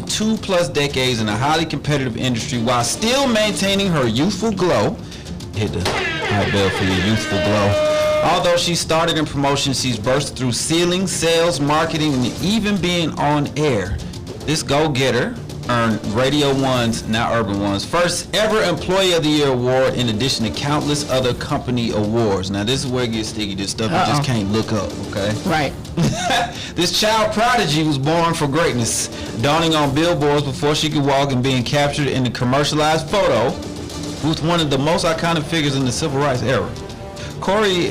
spend 2+ decades in a highly competitive industry while still maintaining her youthful glow. Hit the high bell for your youthful glow. Although she started in promotion, she's burst through ceilings, sales, marketing, and even being on air. This go-getter earned Radio 1's, now Urban One's, first ever Employee of the Year award, in addition to countless other company awards. Now this is where it gets sticky, this stuff you just can't look up, okay? Right. This child prodigy was born for greatness, dawning on billboards before she could walk and being captured in the commercialized photo with one of the most iconic figures in the civil rights era. Coria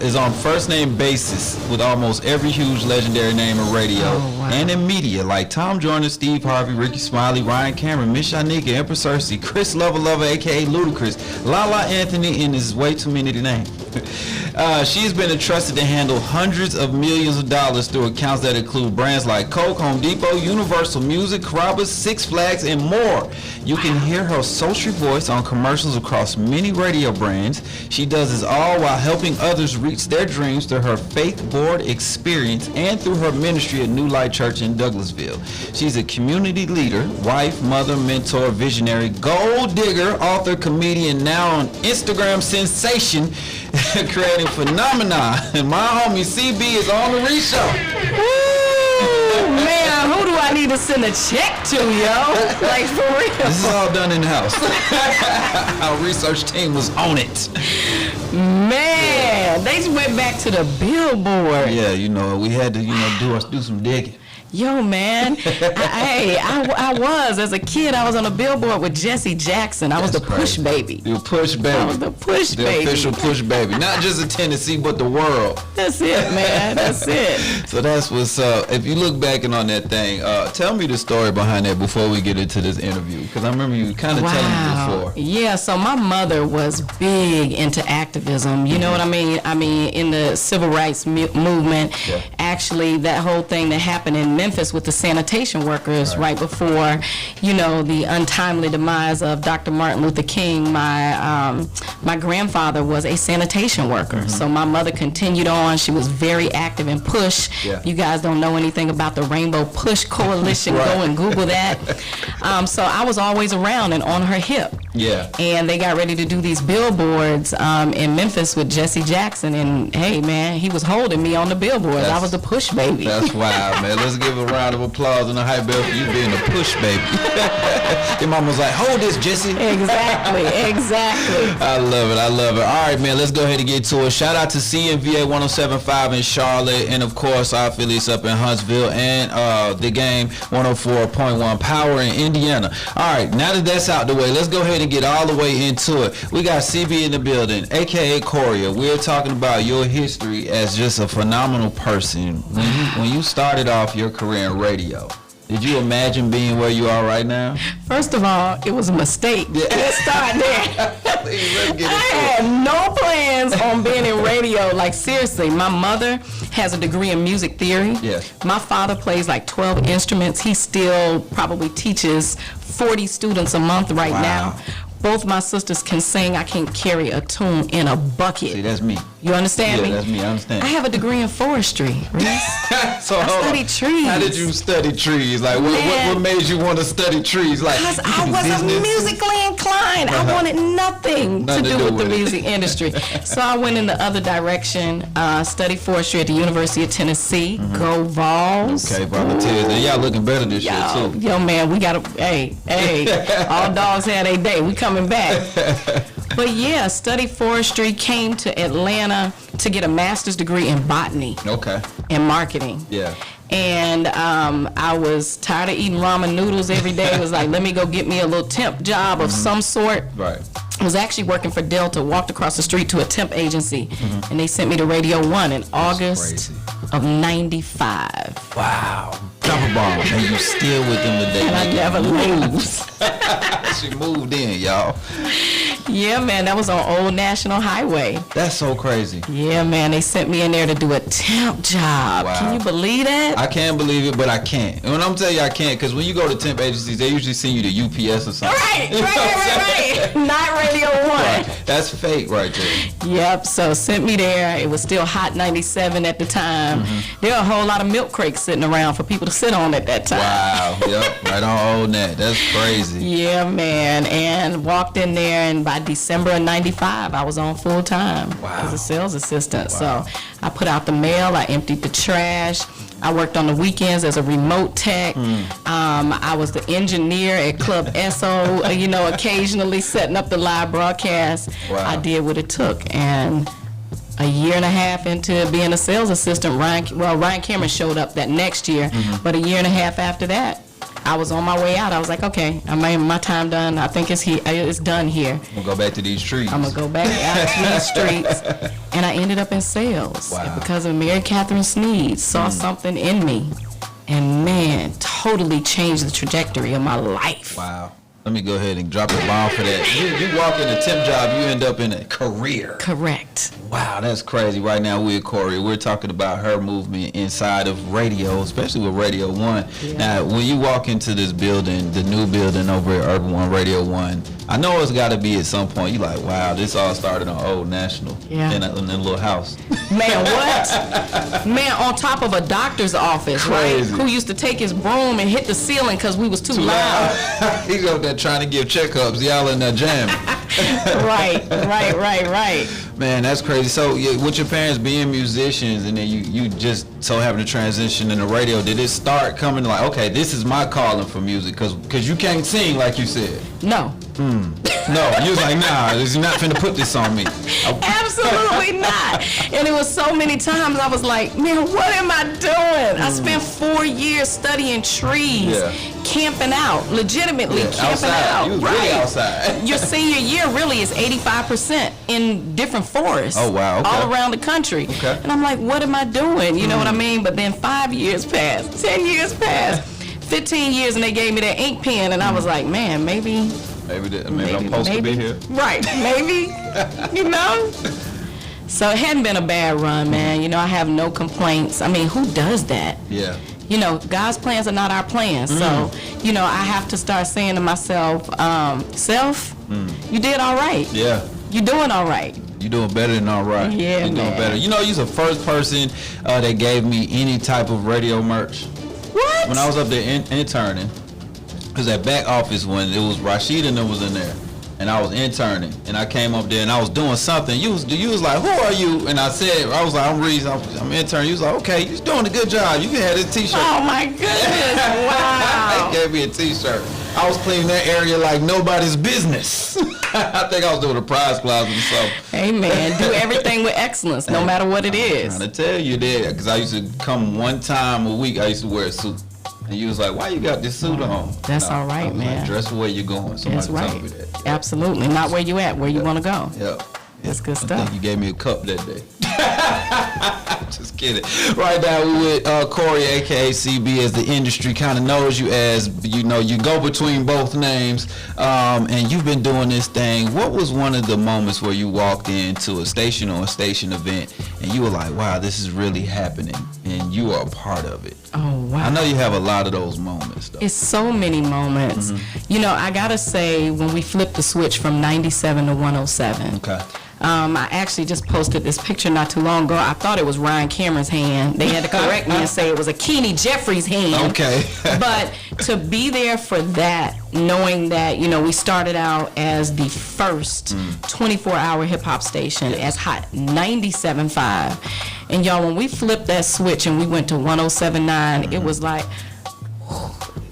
is on first name basis with almost every huge legendary name in radio and in media, like Tom Joyner, Steve Harvey, Ricky Smiley, Ryan Cameron, Miss Shanika, Empress Cersei, Chris Lover, aka Ludacris, Lala Anthony, and his way too many to name. She's been entrusted to handle hundreds of millions of dollars through accounts that include brands like Coke, Home Depot, Universal Music, Carrabba's, Six Flags, and more. You can hear her sultry voice on commercials across many radio brands. She does this all while helping others reach their dreams through her faith-board experience and through her ministry at New Light Church in Douglasville. She's a community leader, wife, mother, mentor, visionary, gold digger, author, comedian, now on Instagram sensation, creating phenomenon. And my homie CB is on the Reec Show. Man, who do I need to send a check to, yo? Like, for real. This is all done in the house. Our research team was on it. Man, they just went back to the billboard. Yeah, we had to, do some digging. Yo, man, I was, as a kid, I was on a billboard with Jesse Jackson. I was the push baby. You push baby. I was the push baby. The official push baby. Not just in Tennessee, but the world. That's it, man. That's it. So that's what's up. If you look back on that thing, tell me the story behind that before we get into this interview. Because I remember you kind of telling me before. Yeah, so my mother was big into activism. You know what I mean? I mean, in the civil rights movement, actually, that whole thing that happened in Memphis with the sanitation workers right before, the untimely demise of Dr. Martin Luther King. My grandfather was a sanitation worker, so my mother continued on. She was very active in PUSH. If you guys don't know anything about the Rainbow PUSH Coalition, go and Google that. So I was always around and on her hip. Yeah. And they got ready to do these billboards in Memphis with Jesse Jackson, and hey, man, he was holding me on the billboards. I was the push baby. That's wild, man. Let's give a round of applause and a high bell for you being a push baby. Your mom was like, hold this, Jesse. Exactly. I love it. All right, man, let's go ahead and get to it. Shout out to CNVA 107.5 in Charlotte, and of course our affiliates up in Huntsville, and the game 104.1 Power in Indiana. All right, now that that's out the way, let's go ahead and get all the way into it. We got CB in the building, aka Coria. We're talking about your history as just a phenomenal person. When you started off your career in radio, did you imagine being where you are right now? First of all, it was a mistake. Let's start there. I had no plans on being in radio. Like, seriously, my mother has a degree in music theory. Yes. My father plays like 12 instruments. He still probably teaches 40 students a month right now. Both my sisters can sing. I can't carry a tune in a bucket. See, that's me. You understand me? Yeah, that's me. I understand. I have a degree in forestry, Reece. So I studied trees. How did you study trees? Like, what made you want to study trees? Like, because I wasn't musically inclined. I wanted nothing to do with the music industry. So I went in the other direction, studied forestry at the University of Tennessee. Go Vols. Okay, volunteers. And y'all looking better this year, too. Yo, man, we got to, hey, all dogs had a day. We coming back. But yeah, studied forestry, came to Atlanta to get a master's degree in botany. Okay. And marketing. Yeah. And I was tired of eating ramen noodles every day. It was like, let me go get me a little temp job of some sort. Right. I was actually working for Delta, walked across the street to a temp agency, and they sent me to Radio 1 in August of 95. Wow. Drop a bomb. And you still with them today. And I never lose. She moved in, y'all. Yeah, man, that was on Old National Highway. That's so crazy. Yeah, man, they sent me in there to do a temp job. Wow. Can you believe that? I can't believe it, but I can't. And when I'm telling you I can't, because when you go to temp agencies, they usually send you to UPS or something. Right. Not Radio 1. Right. That's fake right there. Yep, so sent me there. It was still hot 97 at the time. There were a whole lot of milk crates sitting around for people to sit on at that time. Wow. Yep. Right on Old Net. That's crazy. Yeah, man. And walked in there, and by December of 95, I was on full time as a sales assistant. So I put out the mail. I emptied the trash. I worked on the weekends as a remote tech. I was the engineer at Club SO, occasionally setting up the live broadcast. Wow. I did what it took. And a year and a half into being a sales assistant, Ryan Cameron showed up that next year, but a year and a half after that, I was on my way out. I was like, okay, my time done. I think it's done here. We'll go back to these streets. I'm going to go back out to these streets. And I ended up in sales. Wow. And because of Mary Catherine Sneed, saw something in me. And man, totally changed the trajectory of my life. Wow. Let me go ahead and drop the bomb for that. You walk in a temp job, you end up in a career. Correct. Wow, that's crazy. Right now we're Corey. We're talking about her movement inside of radio, especially with Radio 1. Yeah. Now, when you walk into this building, the new building over at Urban One, Radio 1, I know it's got to be at some point. You're like, wow, this all started on Old National in a little house. Man, what? Man, on top of a doctor's office, crazy. Right? Who used to take his broom and hit the ceiling because we was too loud. He's over there trying to give checkups. Y'all in there jamming. Right. Man, that's crazy. So, with your parents being musicians, and then you just so happen to transition into radio, did it start coming like, okay, this is my calling for music? Because you can't sing like you said. No. No, you was like, nah, you're not finna put this on me. Absolutely not. And it was so many times I was like, man, what am I doing? I spent 4 years studying trees, camping out, legitimately camping outside. out. You was really outside. Your senior year really is 85% in different forests. Oh, wow. Okay. All around the country. Okay. And I'm like, what am I doing? You know what I mean? But then 5 years passed, 10 years passed, 15 years, and they gave me that ink pen, and I was like, man, maybe I'm supposed to be here. Right, maybe, So it hadn't been a bad run, man. I have no complaints. I mean, who does that? Yeah. God's plans are not our plans. So, I have to start saying to myself, self, you did all right. Yeah. You're doing all right. You're doing better than all right. Yeah, You're doing better. You're the first person that gave me any type of radio merch. What? When I was up there interning, because that back office when it was Rashid and it was in there, and I was interning, and I came up there and I was doing something. You was like, who are you? And I said, I was like, I'm Reece, I'm interning. You was like, okay, you're doing a good job. You can have this t-shirt. Oh my goodness! Wow. They gave me a t-shirt. I was cleaning that area like nobody's business. I think I was doing a prize closet or something. Hey man, do everything with excellence, no matter what it is. I'm trying to tell you that, because I used to come one time a week. I used to wear a suit. And you was like, why you got this suit on? That's all right, man. Like, dress where you're going. Somebody That's right. told me that. Yeah. Absolutely. Not where you at, where you want to go. Yeah. That's good I stuff. think you gave me a cup that day. Just kidding. Right now we're with Corey, aka CB, as the industry kind of knows you as. You go between both names, and you've been doing this thing. What was one of the moments where you walked into a station or a station event and you were like, wow, this is really happening, and you are a part of it? Oh, wow. I know you have a lot of those moments, though. It's so many moments. I gotta say, when we flipped the switch from 97 to 107. Okay. I actually just posted this picture not too long ago. I thought it was Ryan Cameron's hand. They had to correct me and say it was Akini Jeffries' hand. Okay. But to be there for that, knowing that, we started out as the first 24-hour hip-hop station as hot 97.5. And y'all, when we flipped that switch and we went to 107.9, it was like,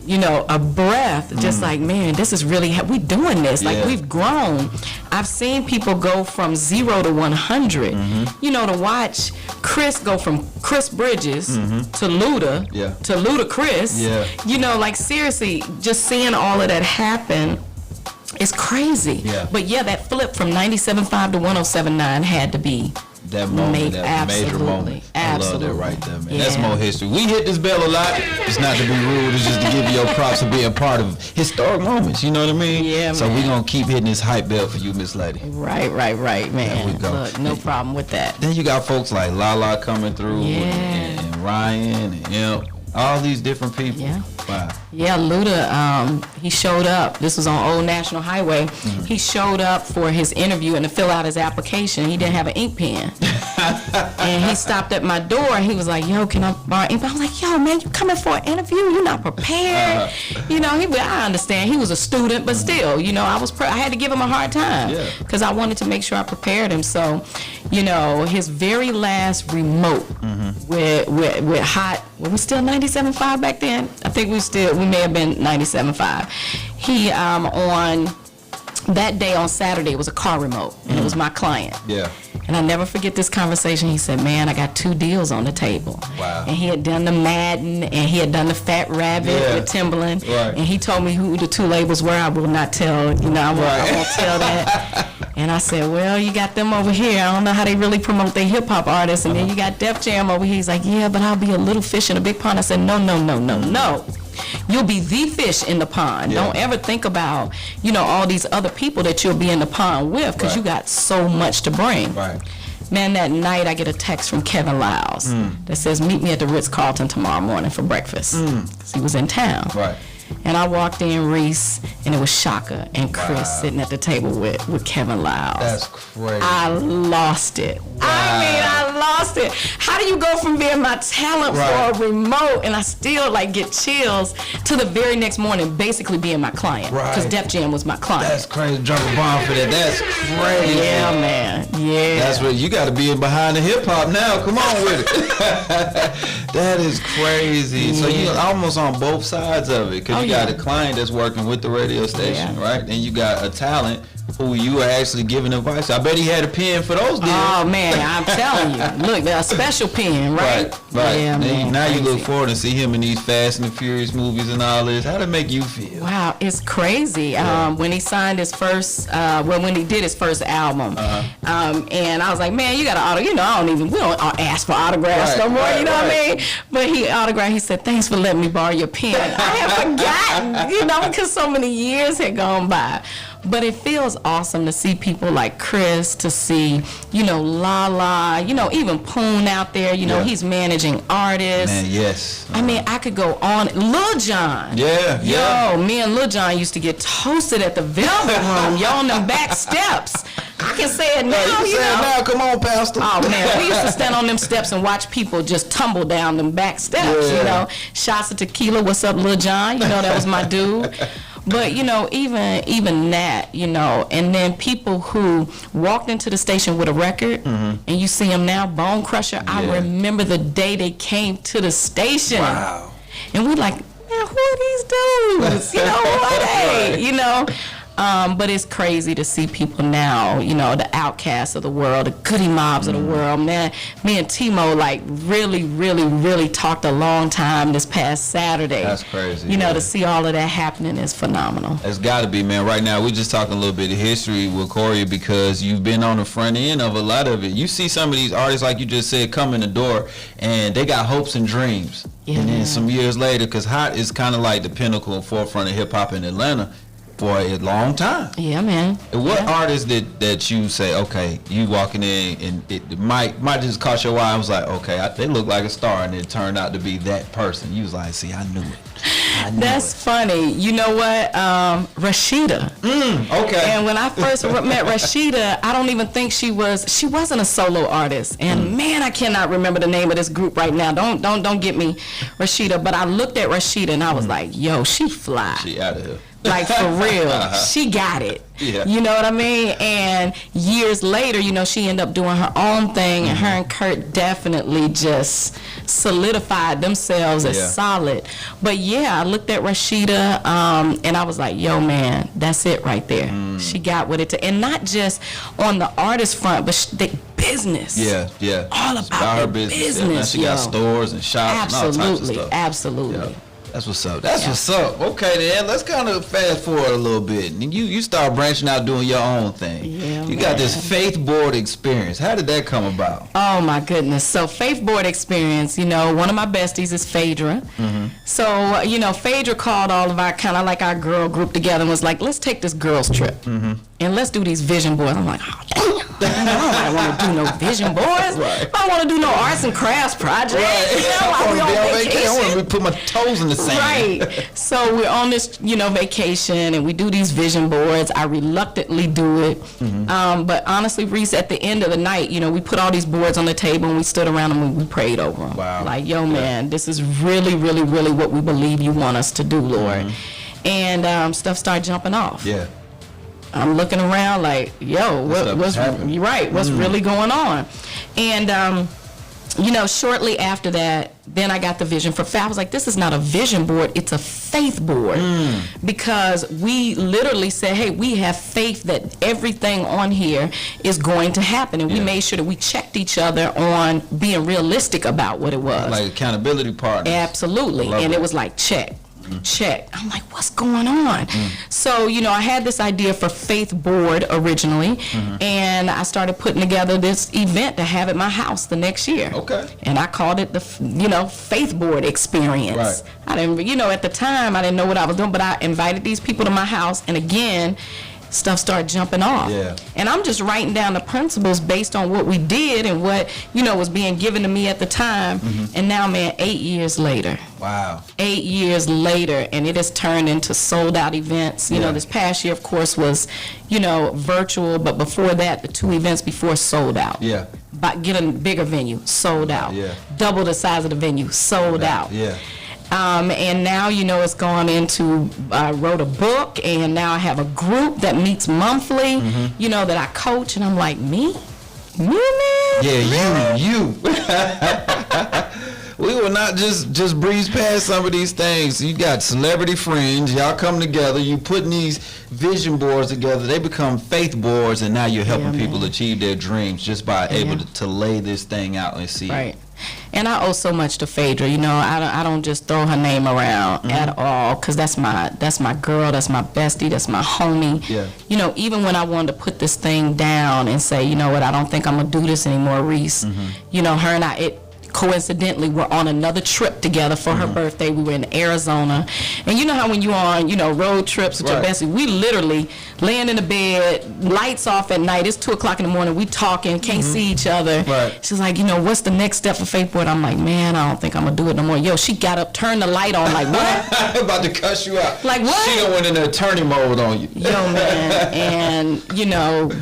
a breath, just like, man, this is really, we doing this. Like, we've grown. I've seen people go from 0 to 100. To watch Chris go from Chris Bridges to Luda to Ludacris. Like, seriously, just seeing all of that happen is crazy. But that flip from 97.5 to 107.9 had to be that moment, that major moment. I love that right there, man. Yeah. That's more history. We hit this bell a lot. It's not to be rude. It's just to give you your props for being part of historic moments. You know what I mean? Yeah, so man. we're going to keep hitting this hype bell for you, Miss Lady. Right, man. There we go. Look, no problem with that. Then you got folks like Lala coming through and Ryan and all these different people. Yeah. Wow. Yeah, Luda, he showed up. This was on Old National Highway. Mm-hmm. He showed up for his interview and to fill out his application. He didn't have an ink pen. And he stopped at my door and he was like, yo, can I borrow ink pen? I was like, yo, man, you coming for an interview? You're not prepared. You know, I understand. He was a student, but still, you know, I had to give him a hard time because I wanted to make sure I prepared him. So, you know, his very last remote with hot, were we still 97.5 back then? I think we may have been 97.5. He, on that day on Saturday, it was a car remote, and it was my client. Yeah. And I never forget this conversation. He said, man, I got 2 deals on the table. Wow. And he had done the Madden, and he had done the Fat Rabbit with Timberland. Right. And he told me who the 2 labels were. I will not tell, you know, I won't tell that. And I said, well, you got them over here. I don't know how they really promote their hip-hop artists. And then you got Def Jam over here. He's like, yeah, but I'll be a little fish in a big pond. I said, no. You'll be the fish in the pond. Don't ever think about, you know, all these other people that you'll be in the pond with because you got so much to bring. Right. Man, that night I get a text from Kevin Lyles that says, meet me at the Ritz-Carlton tomorrow morning for breakfast. Because he was in town. Right. And I walked in, Reese, and it was Shaka and Chris sitting at the table with Kevin Lyles. That's crazy. I lost it. Wow. I lost it. How do you go from being my talent for a remote and I still like get chills to the very next morning basically being my client? Because Def Jam was my client. That's crazy. Drop a bomb for that. That's crazy. Yeah, man. Yeah. That's what you got to be behind the hip hop now. Come on with it. That is crazy. So you almost on both sides of it. You got a client that's working with the radio station, right? And you got a talent who you are actually giving advice. I bet he had a pen for those deals. Oh, man, I'm telling you. Look, a special pen, right? Right. Yeah, man, now you look forward to see him in these Fast and the Furious movies and all this. How'd it make you feel? Wow, it's crazy. When he signed his first, when he did his first album, and I was like, man, you got an autograph. You know, we don't ask for autographs no more, you know what I mean? But he autographed, he said, thanks for letting me borrow your pen. I had forgotten, you know, because so many years had gone by. But it feels awesome to see people like Chris, to see, you know, Lala, you know, even Poon out there, you know, he's managing artists. Man, yes. I mean, I could go on. Lil Jon. Yo, me and Lil Jon used to get toasted at the Velvet Room, yo, on them back steps. I can say it now, you know. Now, come on, Pastor. Oh, man, we used to stand on them steps and watch people just tumble down them back steps, you know. Shots of tequila, what's up, Lil Jon? You know, that was my dude. But, you know, even that, you know, and then people who walked into the station with a record, and you see them now, Bone Crusher, I remember the day they came to the station. Wow. And we like, man, who are these dudes? You know, who are they? You know? But it's crazy to see people now, you know, the outcasts of the world, the goody mobs of the world. Man, me and Timo, like, really talked a long time this past Saturday. That's crazy. You know, to see all of that happening is phenomenal. It's got to be, man. Right now, we're just talking a little bit of history with Corey because you've been on the front end of a lot of it. You see some of these artists, like you just said, come in the door, and they got hopes and dreams. Yeah. And then some years later, because Hot is kind of like the pinnacle and forefront of hip-hop in Atlanta for a long time. Yeah, man. What artists that you say, okay, you walking in and it might just caught your eye? I was like, okay, they look like a star, and it turned out to be that person. You was like, see, I knew it. That's funny. You know what? Rashida. Okay. And when I first met Rashida, I don't even think she wasn't a solo artist. And man, I cannot remember the name of this group right now. Don't get me, Rashida. But I looked at Rashida and I was like, yo, she fly. She out of here. Like, for real. She got it. Yeah. You know what I mean? And years later, you know, she ended up doing her own thing, and her and Kurt definitely just solidified themselves as solid. But yeah, I looked at Rashida, and I was like, yo, man, that's it right there. She got what it took. And not just on the artist front, but the business. Yeah. All about her business. Yeah, she got stores and shops and all types of stuff. Absolutely. That's what's up. That's what's up. Okay, then let's kind of fast forward a little bit. And you start branching out doing your own thing. Yeah, you got this faith board experience. How did that come about? Oh my goodness. So faith board experience, one of my besties is Phaedra. So, Phaedra called all of our kind of like our girl group together and was like, let's take this girls trip. And let's do these vision boards. I'm like, oh, damn. I don't want to do no vision boards. Right. I don't want to do no arts and crafts projects. Right. While we're on vacation. I want to put my toes in the sand. Right. So we're on this, vacation, and we do these vision boards. I reluctantly do it. But honestly, Reece, at the end of the night, we put all these boards on the table, and we stood around them and we prayed over them. Wow. Like, yo, man, this is really, really, really what we believe you want us to do, Lord. And stuff started jumping off. Yeah. I'm looking around like, yo, what's really going on? And, shortly after that, then I got the vision for faith. I was like, this is not a vision board, it's a faith board. Because we literally said, hey, we have faith that everything on here is going to happen. And we made sure that we checked each other on being realistic about what it was. Like accountability partners. Absolutely. And it was like, check. I'm like, what's going on? So, I had this idea for Faith Board originally, and I started putting together this event to have at my house the next year. Okay. And I called it the, Faith Board Experience. Right. I didn't, at the time, I didn't know what I was doing, but I invited these people to my house, and again, stuff started jumping off. Yeah. And I'm just writing down the principles based on what we did and what, was being given to me at the time. And now, man, 8 years later. Wow. 8 years later, and it has turned into sold out events. This past year, of course, was, virtual, but before that, the 2 events before sold out. Yeah. But get a bigger venue, sold out. Yeah. Double the size of the venue, sold out. Yeah. And now, it's gone into, I wrote a book, and now I have a group that meets monthly, that I coach, and I'm like, me, man? Yeah, you. We will not just breeze past some of these things. You got celebrity friends, y'all come together, you putting these vision boards together, they become faith boards, and now you're helping people achieve their dreams just by able to lay this thing out and see. Right. And I owe so much to Phaedra. I don't just throw her name around at all, because that's my girl, that's my bestie, that's my homie. Yeah. Even when I wanted to put this thing down and say, I don't think I'm gonna do this anymore, Reece. Her and I, coincidentally, we're on another trip together for her birthday. We were in Arizona. And you know how when you're on, road trips with your bestie, we literally laying in the bed, lights off at night. It's 2 o'clock in the morning. We talking, can't see each other. Right. She's like, what's the next step for Faith Board? I'm like, man, I don't think I'm going to do it no more. Yo, she got up, turned the light on, like, what? About to cuss you out. Like, what? She done went into attorney mode on you. Yo, man. And,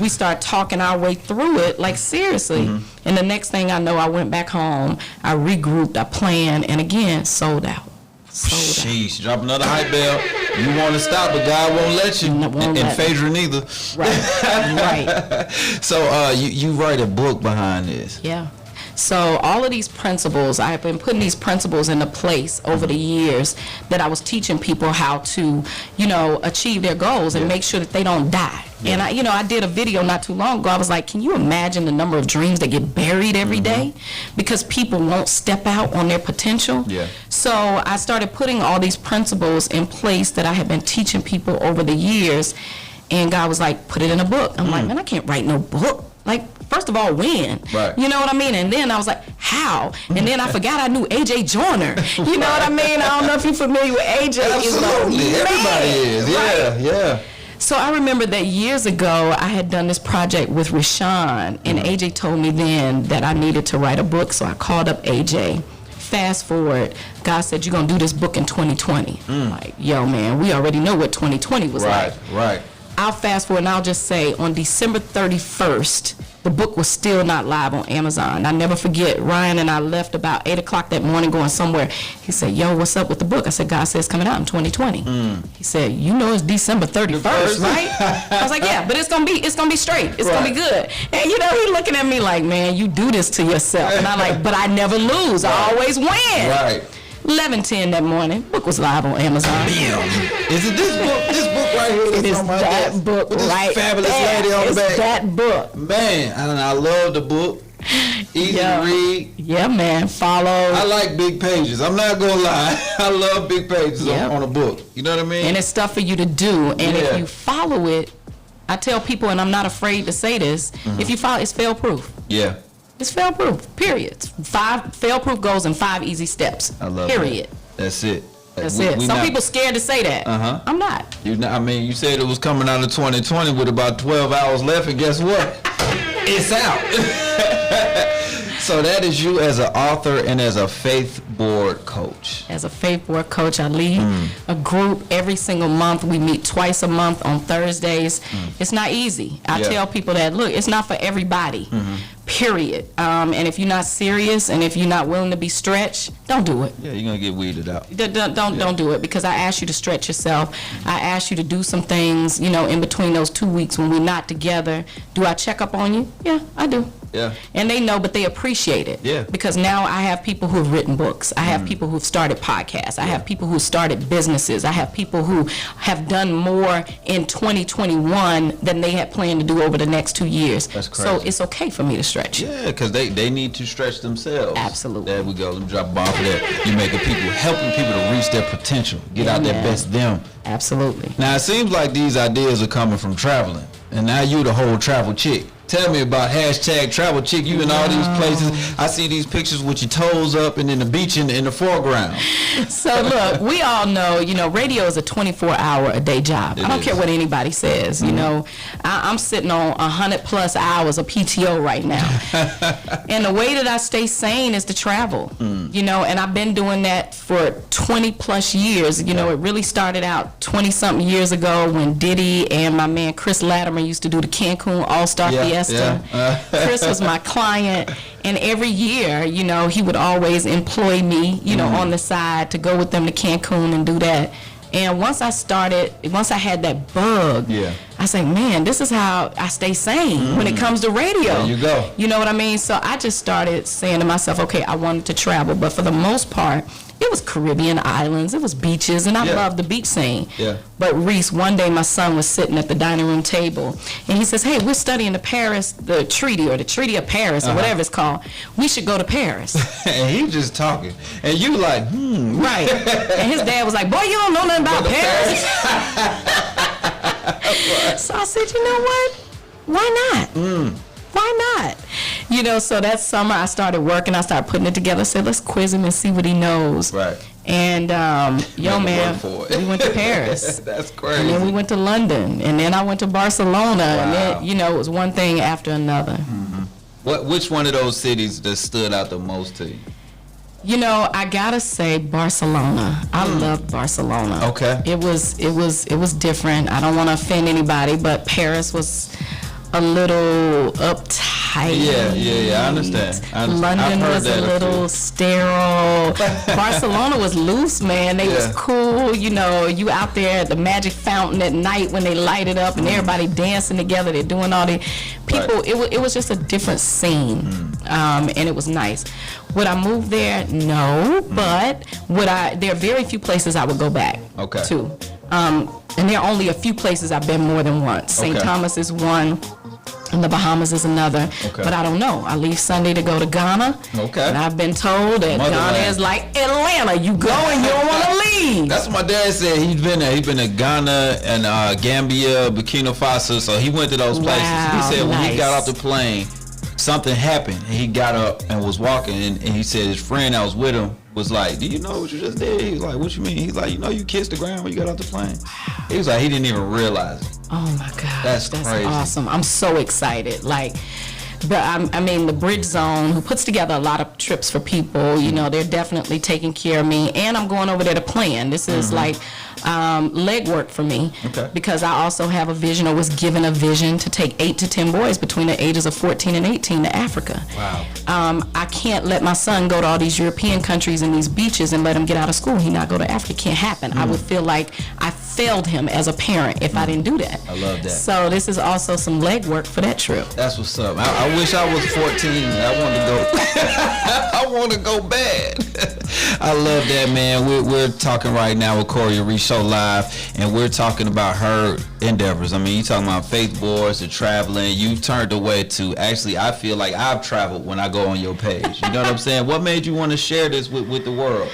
we start talking our way through it, like, seriously. And the next thing I know, I went back home, I regrouped, I planned, and again, sold out. Sheesh, drop another hype bell. You want to stop, but God won't let you. And Phaedra neither. Right. So you write a book behind this. Yeah. So all of these principles, I have been putting these principles into place over the years that I was teaching people how to, achieve their goals and make sure that they don't die. And I did a video not too long ago. I was like, can you imagine the number of dreams that get buried every day because people won't step out on their potential? Yeah. So I started putting all these principles in place that I had been teaching people over the years, and God was like, put it in a book. I'm like, man, I can't write no book. Like, first of all, when? Right. You know what I mean? And then I was like, how? And then I forgot I knew AJ Joyner. You know what I mean? I don't know if you're familiar with AJ. Absolutely. Everybody is. Yeah, yeah. So I remember that years ago, I had done this project with Rashawn, and AJ told me then that I needed to write a book, so I called up AJ. Fast forward, God said, you're going to do this book in 2020. I'm like, yo, man, we already know what 2020 was like. Right. I'll fast forward and I'll just say on December 31st, the book was still not live on Amazon. I never forget, Ryan and I left about 8 o'clock that morning going somewhere. He said, yo, what's up with the book? I said, God says it's coming out in 2020. He said, it's December 31st, right? I was like, yeah, but it's gonna be straight. It's gonna be good. And he looking at me like, man, you do this to yourself. And I'm like, but I never lose. I always win. Right. 11:10 that morning, book was live on Amazon. Is it this book? This book right here? It is that book with this right fabulous there. lady on the back. It's that book. Man, I love the book. easy to read. Yeah, man. Follow. I like big pages. I'm not gonna lie. I love big pages on a book. You know what I mean? And it's stuff for you to do. And if you follow it, I tell people, and I'm not afraid to say this, if you follow, it's fail-proof. Yeah. It's fail-proof, period. 5 fail-proof goals and 5 easy steps. I love period. That's it. That's it. Some people scared to say that. I'm not. I mean, you said it was coming out of 2020 with about 12 hours left, and guess what? It's out. So that is you as an author and as a faith board coach. As a faith board coach, I lead a group every single month. We meet twice a month on Thursdays. It's not easy. I tell people that, look, it's not for everybody, period. And if you're not serious and if you're not willing to be stretched, don't do it. Yeah, you're going to get weeded out. Don't do it, because I ask you to stretch yourself. I ask you to do some things, in between those 2 weeks when we're not together. Do I check up on you? Yeah, I do. Yeah. And they know, but they appreciate it. Yeah. Because now I have people who have written books. I have people who've started podcasts. I have people who started businesses. I have people who have done more in 2021 than they had planned to do over the next 2 years. That's crazy. So it's okay for me to stretch. Yeah, because they need to stretch themselves. Absolutely. There we go. Let me drop a bomb for that. You're helping people to reach their potential, get out their best them. Absolutely. Now, it seems like these ideas are coming from traveling, and now you the whole travel chick. Tell me about #travel chick. You in all these places. I see these pictures with your toes up and then the beach in the foreground. So look, we all know, radio is a 24-hour-a-day job. I don't care what anybody says. I'm sitting on 100+ hours of PTO right now. And the way that I stay sane is to travel. And I've been doing that for 20+ years. It really started out 20-something years ago when Diddy and my man Chris Latimer used to do the Cancun All-Star Fiesta. Chris was my client, and every year, he would always employ me, on the side to go with them to Cancun and do that. And once I had that bug, I said, man, this is how I stay sane when it comes to radio. There you go. You know what I mean? So I just started saying to myself, okay, I wanted to travel, but for the most part, it was Caribbean islands, it was beaches, and I loved the beach scene. Yeah. But Reece, one day my son was sitting at the dining room table, and he says, hey, we're studying the Treaty of Paris, or whatever it's called. We should go to Paris. And he just talking. And you like, Right. And his dad was like, boy, you don't know nothing about Paris. So I said, you know what? Why not? Why not? So that summer I started working. I started putting it together. I said, let's quiz him and see what he knows. Right. And, man, we went to Paris. That's crazy. And then we went to London. And then I went to Barcelona. Wow. And then, it was one thing after another. Which one of those cities that stood out the most to you? I gotta say Barcelona. I loved Barcelona. Okay. It was different. I don't want to offend anybody, but Paris was a little uptight. Yeah, I understand. London was a little sterile. Barcelona was loose, man. They was cool. You out there at the Magic Fountain at night when they light it up and everybody dancing together. They're doing all the people. Right. It was just a different scene, and it was nice. Would I move there? No, but there are very few places I would go back to. And there are only a few places I've been more than once. St. Thomas is one, and the Bahamas is another. But I don't know. I leave Sunday to go to Ghana. And I've been told that Ghana is like Atlanta. You go and you don't want to leave. That's what my dad said. He's been there. He's been to Ghana and Gambia, Burkina Faso. So he went to those places. He said when he got off the plane, something happened. And he got up and was walking. And he said his friend that was with him was like, do you know what you just did? He was like, what you mean? He's like, you kissed the ground when you got off the plane. He was like, he didn't even realize it. Oh my God. That's crazy. Awesome. I'm so excited. The Bridge Zone, who puts together a lot of trips for people, they're definitely taking care of me. And I'm going over there to plan. This is like legwork for me, because I also have a vision, or was given a vision, to take 8 to 10 boys between the ages of 14 and 18 to Africa. Wow. I can't let my son go to all these European countries and these beaches and let him get out of school. He not go to Africa. It can't happen. I would feel like I failed him as a parent if I didn't do that. I love that. So this is also some legwork for that trip. That's what's up. I wish I was 14. I want to go. I want to go bad. I love that, man. We're talking right now with Corey Reec Show Live, and we're talking about her endeavors. I mean, you talking about faith boards, the traveling. You turned away to actually. I feel like I've traveled when I go on your page. You know what I'm saying? What made you want to share this with the world?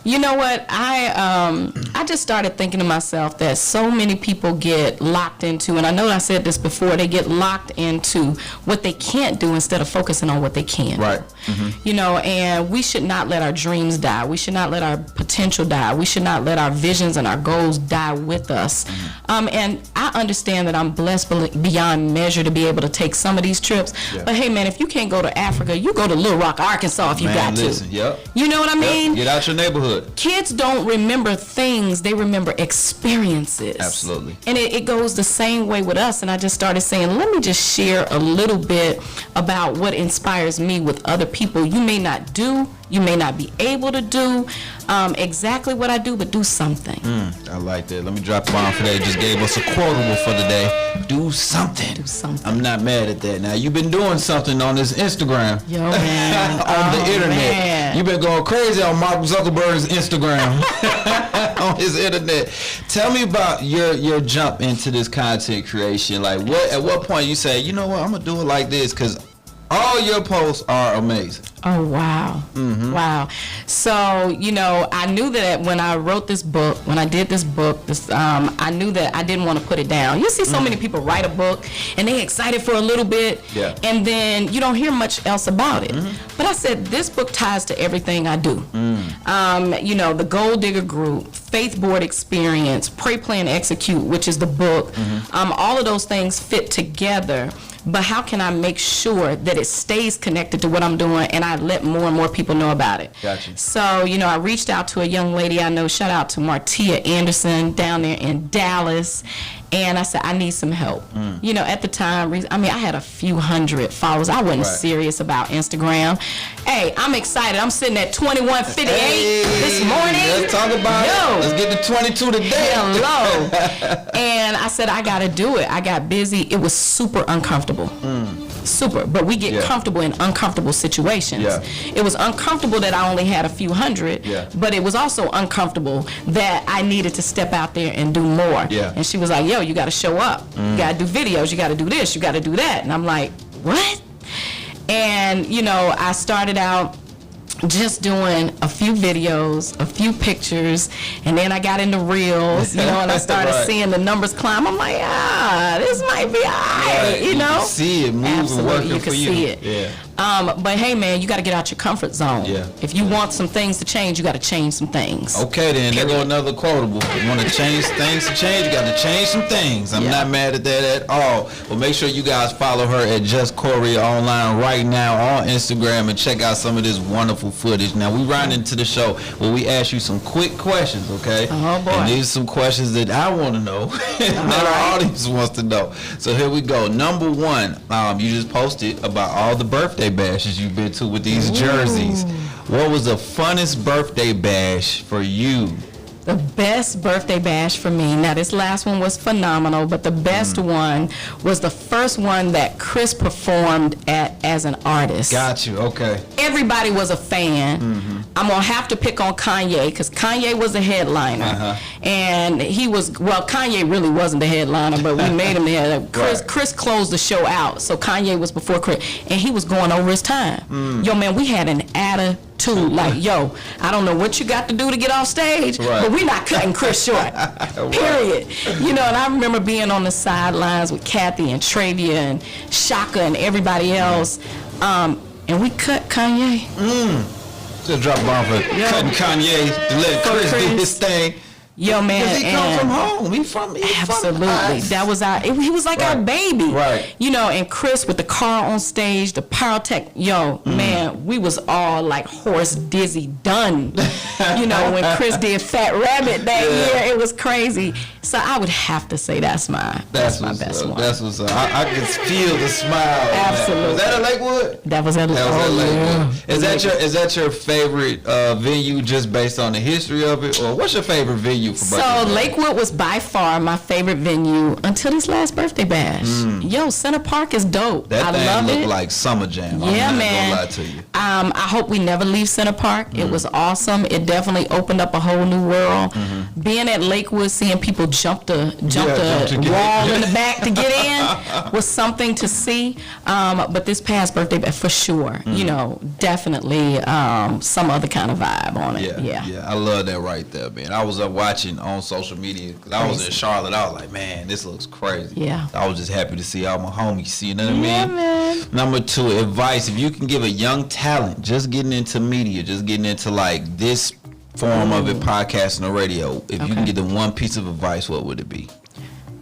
You know what? I just started thinking to myself that so many people get locked into, and I know I said this before, they get locked into what they can't do instead of focusing on what they can. Right. Mm-hmm. You know, and we should not let our dreams die. We should not let our potential die. We should not let our visions and our goals die with us. Mm-hmm. And I understand that I'm blessed beyond measure to be able to take some of these trips. Yeah. But hey, man, if you can't go to Africa, you go to Little Rock, Arkansas if you got to. Yep. You know what I mean? Get out your neighborhood. Kids don't remember things, they remember experiences. Absolutely. And it goes the same way with us. And I just started saying, let me just share a little bit about what inspires me with other people. You may not do, you may not be able to do exactly what I do, but do something. I like that. Let me drop the bomb for that. Just gave us a quotable for the day. Do something. Do something. I'm not mad at that. Now, you've been doing something on this Instagram. Yo, man. On the internet. Man. You've been going crazy on Mark Zuckerberg's Instagram. On his internet. Tell me about your jump into this content creation. Like, at what point you say, you know what, I'm going to do it like this, because all your posts are amazing. Oh, wow. Mm-hmm. Wow. So, you know, I knew that when I wrote this book, when I did this book, I knew that I didn't want to put it down. You see so many people write a book and they excited for a little bit, and then you don't hear much else about it. Mm-hmm. But I said, this book ties to everything I do. You know, the Gold Digger Group, Faith Board Experience, Pray, Plan, Execute, which is the book. All of those things fit together. But how can I make sure that it stays connected to what I'm doing and I let more and more people know about it? Gotcha. So, you know, I reached out to a young lady I know, shout out to Martia Anderson down there in Dallas, and I said, I need some help. You know, at the time, I mean, I had a few hundred followers. I wasn't serious about Instagram. Hey, I'm excited. I'm sitting at 2158 this morning. Let's talk about it. Let's get to 22 today. Hello. And I said, I got to do it. I got busy. It was super uncomfortable. Super. But we get comfortable in uncomfortable situations. It was uncomfortable that I only had a few hundred, but it was also uncomfortable that I needed to step out there and do more. And she was like, yo, you got to show up. You got to do videos. You got to do this. You got to do that. And I'm like, what? And, you know, I started out just doing a few videos, a few pictures, and then I got into reels, you know, and I started seeing the numbers climb. I'm like, this might be all right, you know? You can see it moving, absolutely, working you can for you. see it. But hey, man, you got to get out your comfort zone. If you want some things to change, you got to change some things. Okay, then. There go another quotable. If you want to change things to change, you got to change some things. I'm not mad at that at all. But make sure you guys follow her at Just Corey online right now on Instagram and check out some of this wonderful footage. Now, we run into the show where we ask you some quick questions, okay? Oh, boy. And these are some questions that I want to know that our audience wants to know. So here we go. Number one, you just posted about all the birthday bashes you've been to with these jerseys. What was the funnest birthday bash for you? The best birthday bash for me. Now, this last one was phenomenal, but the best one was the first one that Chris performed at as an artist. Got you. Okay. Everybody was a fan. I'm going to have to pick on Kanye because Kanye was the headliner. And he was, well, Kanye really wasn't the headliner, but we made him the headliner. Chris closed the show out, so Kanye was before Chris, and he was going over his time. Yo, man, we had an attitude. Like, yo, I don't know what you got to do to get off stage, but we're not cutting Chris short. Period. You know, and I remember being on the sidelines with Kathy and Travia and Shaka and everybody else, and we cut Kanye. Just drop a bomb for cutting Kanye to let Chris do his thing. Yo, man, because he come from home. He from absolutely. That was our. He was like our baby. You know, and Chris with the car on stage, the pyrotech. Yo, man, we was all like horse dizzy done. You know, when Chris did Fat Rabbit that year, it was crazy. So I would have to say that's my best one. That's what's up. I can feel the smile. Absolutely. Was that at Lakewood? That was at Lakewood. Is that your favorite venue just based on the history of it, or what's your favorite venue venue for birthday bash? Lakewood was by far my favorite venue until this last birthday bash. Yo, Center Park is dope. That I thing love looked it. like Summer Jam. Yeah, I'm not man. gonna lie to you. I hope we never leave Center Park. It was awesome. It definitely opened up a whole new world. Being at Lakewood, seeing people jump the wall in the back to get in was something to see. But this past birthday bash, for sure, you know, definitely some other kind of vibe on it. Yeah, I love that right there, man. I was up watching on social media because I was in Charlotte. I was like, man, this looks crazy. Yeah. I was just happy to see all my homies. You know what I Yeah, mean? man. Number 2, advice. If you can give a young talent just getting into media, just getting into like this form of it, podcasting or radio, if you can give them one piece of advice, what would it be?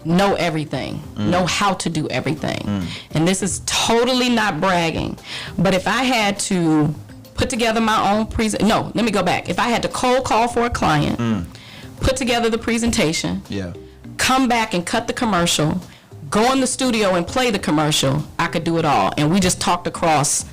Know everything. Know how to do everything. And this is totally not bragging, but if I had to put together my own let me go back. If I had to cold call for a client, put together the presentation, come back and cut the commercial, go in the studio and play the commercial, I could do it all. And we just talked across,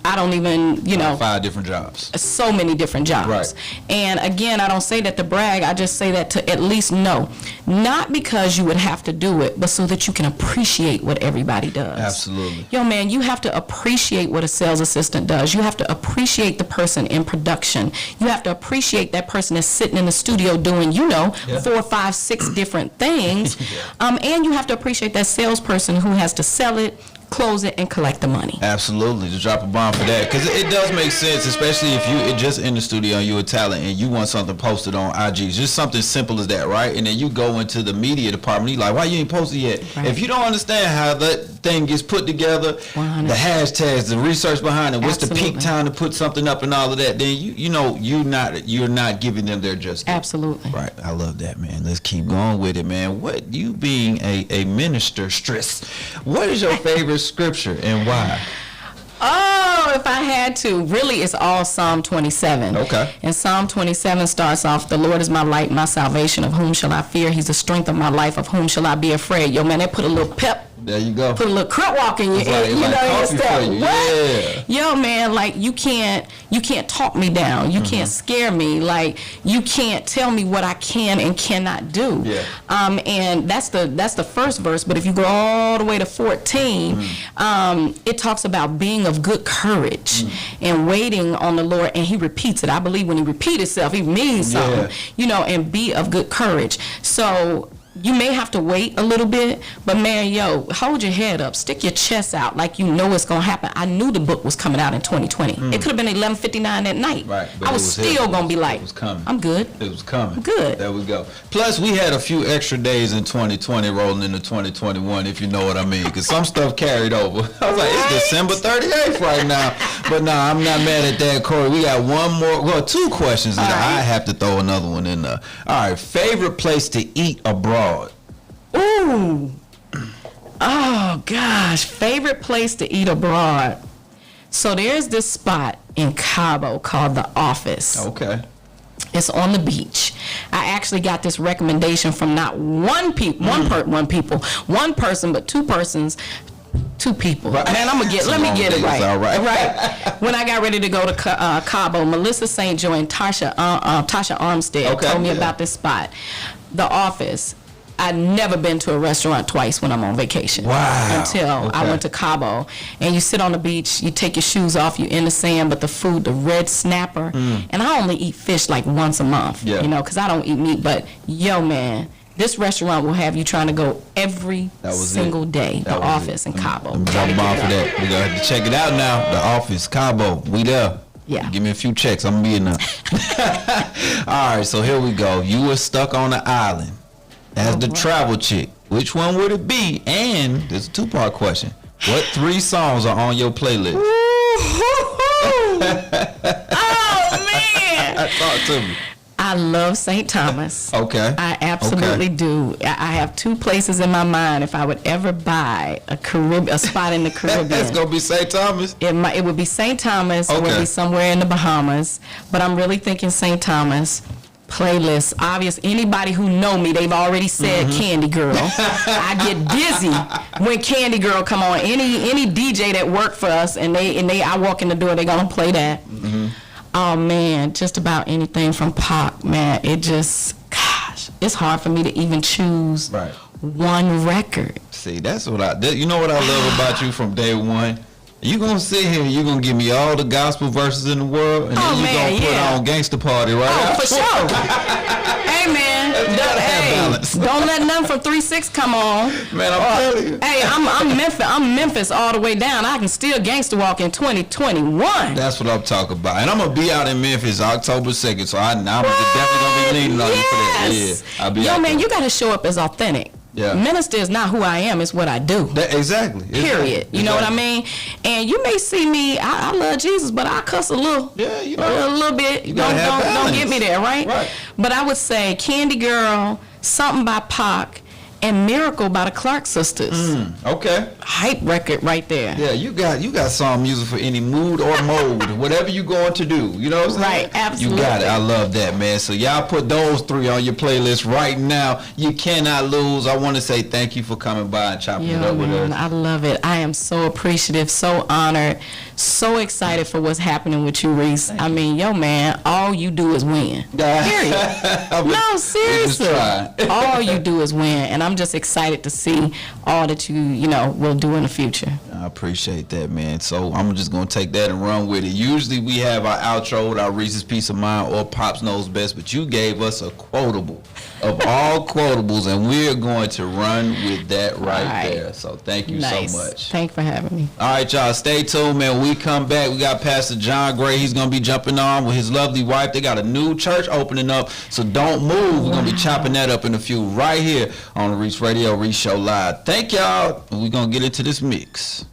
I don't even, 5 different jobs. So many different jobs. Right. And again, I don't say that to brag, I just say that to at least know. Not because you would have to do it, but so that you can appreciate what everybody does. Absolutely. Yo, man, you have to appreciate what a sales assistant does. You have to appreciate the person in production. You have to appreciate that person that's sitting in the studio doing, 4, 5, 6 different things. And you have to appreciate that salesperson who has to sell it, close it, and collect the money. Absolutely, just drop a bomb for that, because it does make sense, especially if you just in the studio and you're a talent and you want something posted on IG, just something simple as that, right? And then you go into the media department, you're like, why you ain't posted yet? Right. If you don't understand how that thing gets put together, 100. the hashtags, the research behind it, what's Absolutely. the peak time to put something up and all of that, then you're not giving them their just due. Absolutely. Right, I love that, man. Let's keep going with it, man. What, you being a minister, what is your favorite scripture and why? Oh, if I had to, really it's all Psalm 27. Okay. And Psalm 27 starts off, the Lord is my light, my salvation, of whom shall I fear? He's the strength of my life, of whom shall I be afraid? Yo, man, they put a little pep. There you go. Put a little crip walk in your It's like in your coffee step. for you. What? Yeah. Yo, man, like you can't talk me down. You can't scare me. Like you can't tell me what I can and cannot do. Yeah. And that's the first verse. But if you go all the way to 14, it talks about being of good courage and waiting on the Lord. And he repeats it. I believe when he repeats himself, he means something. And be of good courage. So you may have to wait a little bit, but man, hold your head up, stick your chest out like you know it's gonna happen. I knew the book was coming out in 2020. It could have been 11:59 at night. Right, but I was still gonna be like, it was coming. I'm good. It was coming. Good. There we go. Plus, we had a few extra days in 2020 rolling into 2021, if you know what I mean, because some stuff carried over. I was like, it's December 38th right now. But no, I'm not mad at that, Corey. We got well, 2 questions, and I have to throw another one in there. All right, favorite place to eat abroad? Ooh. Oh gosh, favorite place to eat abroad. So there's this spot in Cabo called The Office. Okay. It's on the beach. I actually got this recommendation from not one person, but 2 persons. 2 people. Right. Man, let me get it right. All right. Right. When I got ready to go to Cabo, Melissa St. Joy and Tasha Armstead told me about this spot, The Office. I'd never been to a restaurant twice when I'm on vacation. Wow. Until I went to Cabo. And you sit on the beach, you take your shoes off, you're in the sand, but the food, the red snapper. And I only eat fish like once a month, because I don't eat meat. But, yo, man, this restaurant will have you trying to go every single day. The Office in Cabo. I'm jumping off for that. We're going to have to check it out now. The Office, Cabo. We there. Yeah. Give me a few checks. I'm going to be in there. All right, so here we go. You were stuck on an island as the travel chick. Which one would it be? And there's a 2-part question. What 3 songs are on your playlist? Oh, man. Talk to me. I love St. Thomas. Okay. I absolutely do. I have 2 places in my mind. If I would ever buy a spot in the Caribbean, It's going to be St. Thomas? It would be St. Thomas or it would be somewhere in the Bahamas. But I'm really thinking St. Thomas. Playlist, obvious. Anybody who know me, they've already said Candy Girl. I get dizzy when Candy Girl come on. Any DJ that work for us and I walk in the door, they gonna play that. Oh man, just about anything from Pac, man. It just, gosh. it's hard for me to even choose one record. See, that's what you know what I love about you from day one? You gonna sit here and you gonna give me all the gospel verses in the world, and then you gonna put on Gangsta Party, right? Oh, for sure. Hey, man. Don't let nothing from 3-6 come on. Man, I'm telling you. Hey, I'm Memphis all the way down. I can still gangster walk in 2021. That's what I'm talking about. And I'm going to be out in Memphis October 2nd, so I'm definitely going to be leaning on you for that. Yeah, I'll be out there. You got to show up as authentic. Yeah. Minister is not who I am, it's what I do. Exactly. Period. You know what I mean? And you may see me, I love Jesus, but I cuss a little. Yeah, you know. A little bit. Don't get me there, right? But I would say Candy Girl, Something by Pac, and Miracle by the Clark Sisters. Okay. Hype record right there. Yeah, you got song music for any mood or mode, whatever you going to do. You know what I'm saying? Right, absolutely. You got it. I love that, man. So y'all put those 3 on your playlist right now. You cannot lose. I want to say thank you for coming by and chopping it up with us. I love it. I am so appreciative, so honored, so excited for what's happening with you, Reece. I mean, man, all you do is win. Period. No, seriously. All you do is win, and I'm just excited to see all that you will do in the future. I appreciate that, man. So I'm just gonna take that and run with it. Usually we have our outro with our Reese's Peace of Mind or Pops Knows Best, but you gave us a quotable of all quotables, and we're going to run with that right there. So thank you so much. Thanks for having me. All right, y'all, stay tuned, man. When we come back, we got Pastor John Gray. He's gonna be jumping on with his lovely wife. They got a new church opening up, so don't move. We're gonna be chopping that up in a few right here on the Reec Radio Show Live. Thank y'all, and we're gonna get into this mix.